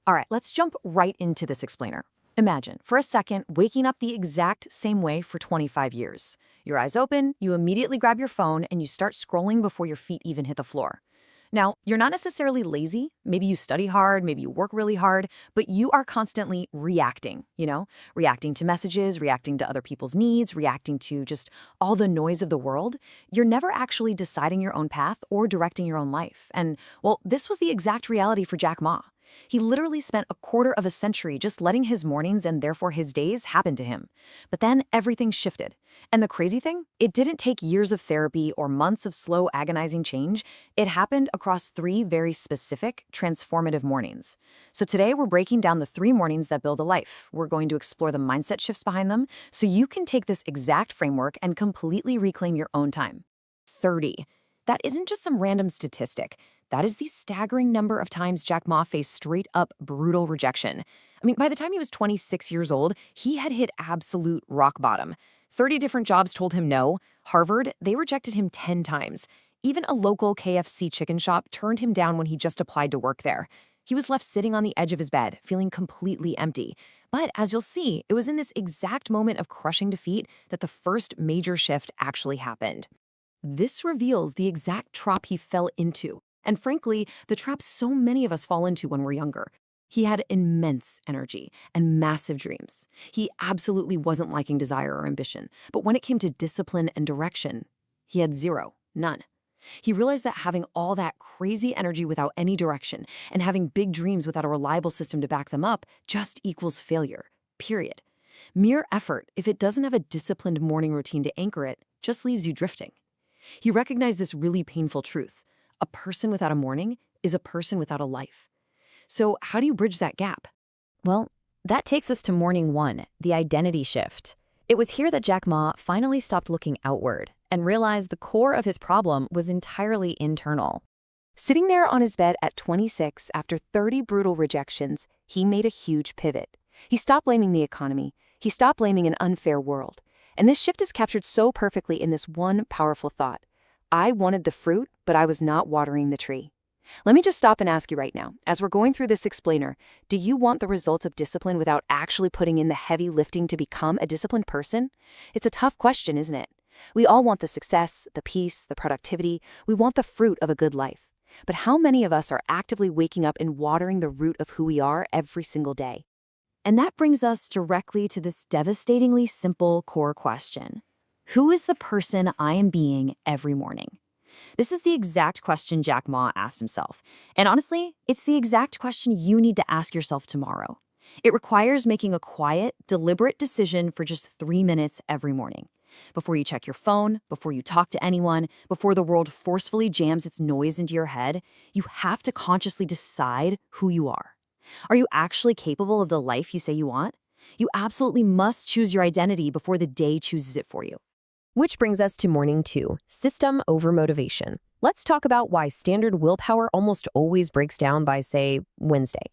All right, let's jump right into this explainer. Imagine, for a second, waking up the exact same way for 25 years. Your eyes open, you immediately grab your phone, and you start scrolling before your feet even hit the floor. Now, you're not necessarily lazy. Maybe you study hard, maybe you work really hard, but you are constantly reacting, reacting to messages, reacting to other people's needs, reacting to just all the noise of the world. You're never actually deciding your own path or directing your own life. And, well, this was the exact reality for Jack Ma. He literally spent a quarter of a century just letting his mornings and therefore his days happen to him. But then everything shifted. And the crazy thing? It didn't take years of therapy or months of slow, agonizing change. It happened across 3 very specific, transformative mornings. So today we're breaking down the 3 mornings that build a life. We're going to explore the mindset shifts behind them so you can take this exact framework and completely reclaim your own time. 30. That isn't just some random statistic. That is the staggering number of times Jack Ma faced straight-up brutal rejection. I mean, by the time he was 26 years old, he had hit absolute rock bottom. 30 different jobs told him no. Harvard, they rejected him 10 times. Even a local KFC chicken shop turned him down when he just applied to work there. He was left sitting on the edge of his bed, feeling completely empty. But as you'll see, it was in this exact moment of crushing defeat that the first major shift actually happened. This reveals the exact trap he fell into. And frankly, the trap so many of us fall into when we're younger. He had immense energy and massive dreams. He absolutely wasn't lacking desire or ambition. But when it came to discipline and direction, he had zero, none. He realized that having all that crazy energy without any direction and having big dreams without a reliable system to back them up just equals failure, period. Mere effort, if it doesn't have a disciplined morning routine to anchor it, just leaves you drifting. He recognized this really painful truth. A person without a morning is a person without a life. So how do you bridge that gap? Well, that takes us to morning 1, the identity shift. It was here that Jack Ma finally stopped looking outward and realized the core of his problem was entirely internal. Sitting there on his bed at 26 after 30 brutal rejections, he made a huge pivot. He stopped blaming the economy. He stopped blaming an unfair world. And this shift is captured so perfectly in this one powerful thought. I wanted the fruit, but I was not watering the tree. Let me just stop and ask you right now, as we're going through this explainer, do you want the results of discipline without actually putting in the heavy lifting to become a disciplined person? It's a tough question, isn't it? We all want the success, the peace, the productivity. We want the fruit of a good life. But how many of us are actively waking up and watering the root of who we are every single day? And that brings us directly to this devastatingly simple core question. Who is the person I am being every morning? This is the exact question Jack Ma asked himself. And honestly, it's the exact question you need to ask yourself tomorrow. It requires making a quiet, deliberate decision for just 3 minutes every morning. Before you check your phone, before you talk to anyone, before the world forcefully jams its noise into your head, you have to consciously decide who you are. Are you actually capable of the life you say you want? You absolutely must choose your identity before the day chooses it for you. Which brings us to morning 2, system over motivation. Let's talk about why standard willpower almost always breaks down by, say, Wednesday.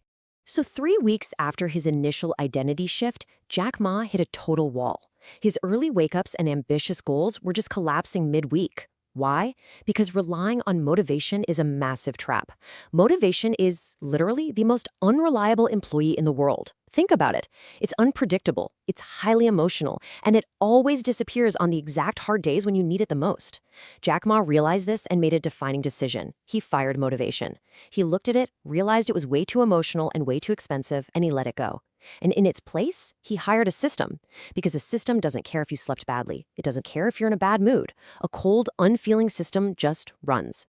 So 3 weeks after his initial identity shift, Jack Ma hit a total wall. His early wake-ups and ambitious goals were just collapsing midweek. Why? Because relying on motivation is a massive trap. Motivation is literally the most unreliable employee in the world. Think about it. It's unpredictable, it's highly emotional, and it always disappears on the exact hard days when you need it the most. Jack Ma realized this and made a defining decision. He fired motivation. He looked at it, realized it was way too emotional and way too expensive, and he let it go. And in its place, he hired a system. Because a system doesn't care if you slept badly. It doesn't care if you're in a bad mood. A cold, unfeeling system just runs.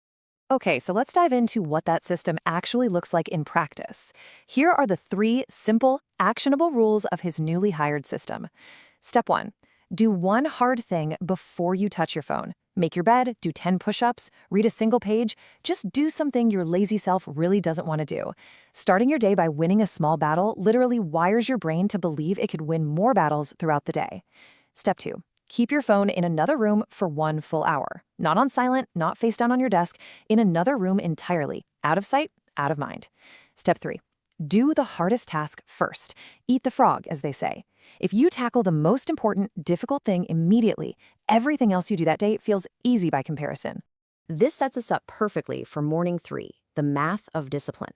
Okay, so let's dive into what that system actually looks like in practice. Here are the 3 simple, actionable rules of his newly hired system. Step 1. Do one hard thing before you touch your phone. Make your bed, do 10 push-ups, read a single page. Just do something your lazy self really doesn't want to do. Starting your day by winning a small battle literally wires your brain to believe it could win more battles throughout the day. Step 2. Keep your phone in another room for 1 full hour. Not on silent, not face down on your desk, in another room entirely. Out of sight, out of mind. Step 3. Do the hardest task first. Eat the frog, as they say. If you tackle the most important, difficult thing immediately, everything else you do that day feels easy by comparison. This sets us up perfectly for morning 3, the math of discipline.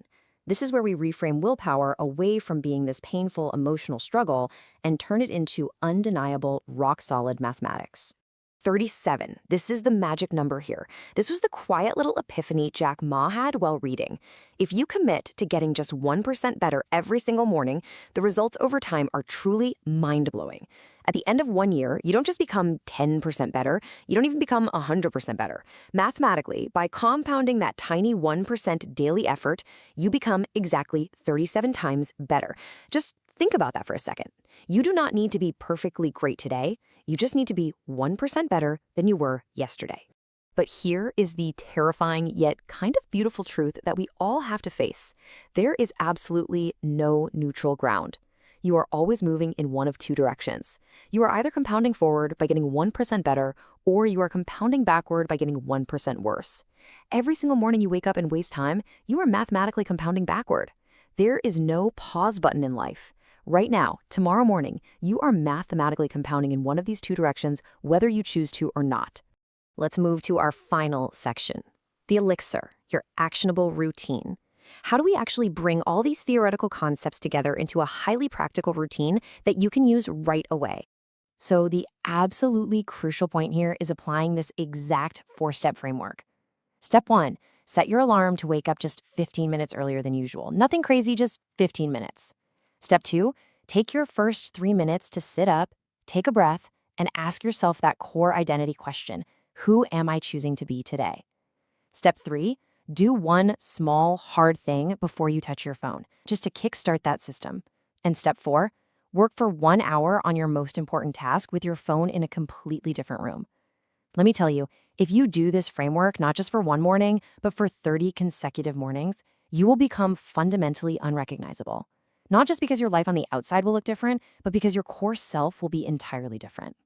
This is where we reframe willpower away from being this painful emotional struggle and turn it into undeniable, rock-solid mathematics. 37. This is the magic number here. This was the quiet little epiphany Jack Ma had while reading. If you commit to getting just 1% better every single morning, the results over time are truly mind-blowing. At the end of 1 year, you don't just become 10% better, you don't even become 100% better. Mathematically, by compounding that tiny 1% daily effort, you become exactly 37 times better. Just think about that for a second. You do not need to be perfectly great today. You just need to be 1% better than you were yesterday. But here is the terrifying yet kind of beautiful truth that we all have to face. There is absolutely no neutral ground. You are always moving in one of two directions. You are either compounding forward by getting 1% better, or you are compounding backward by getting 1% worse. Every single morning you wake up and waste time, you are mathematically compounding backward. There is no pause button in life. Right now, tomorrow morning, you are mathematically compounding in one of these two directions, whether you choose to or not. Let's move to our final section, the elixir, your actionable routine. How do we actually bring all these theoretical concepts together into a highly practical routine that you can use right away? So the absolutely crucial point here is applying this exact 4-step framework. Step 1, set your alarm to wake up just 15 minutes earlier than usual. Nothing crazy, just 15 minutes. Step 2, take your first 3 minutes to sit up, take a breath, and ask yourself that core identity question: who am I choosing to be today? Step 3, do one small, hard thing before you touch your phone, just to kickstart that system. And step 4, work for 1 hour on your most important task with your phone in a completely different room. Let me tell you, if you do this framework not just for one morning, but for 30 consecutive mornings, you will become fundamentally unrecognizable. Not just because your life on the outside will look different, but because your core self will be entirely different.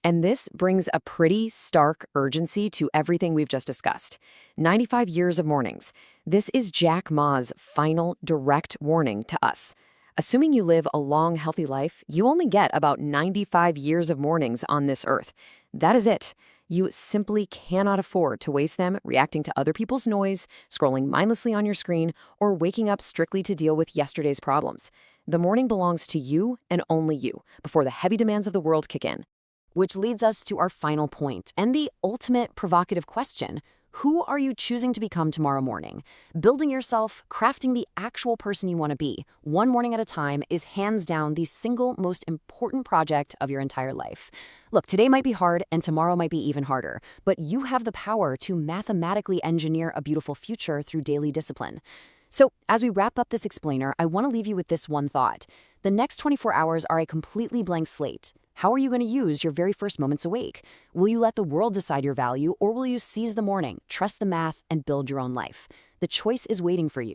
And this brings a pretty stark urgency to everything we've just discussed. 95 years of mornings. This is Jack Ma's final direct warning to us. Assuming you live a long, healthy life, you only get about 95 years of mornings on this earth. That is it. You simply cannot afford to waste them reacting to other people's noise, scrolling mindlessly on your screen, or waking up strictly to deal with yesterday's problems. The morning belongs to you and only you before the heavy demands of the world kick in. Which leads us to our final point and the ultimate provocative question: who are you choosing to become tomorrow morning? Building yourself, crafting the actual person you want to be, one morning at a time, is hands down the single most important project of your entire life. Look, today might be hard and tomorrow might be even harder, but you have the power to mathematically engineer a beautiful future through daily discipline. So, as we wrap up this explainer, I want to leave you with this one thought. The next 24 hours are a completely blank slate. How are you going to use your very first moments awake? Will you let the world decide your value, or will you seize the morning, trust the math, and build your own life? The choice is waiting for you.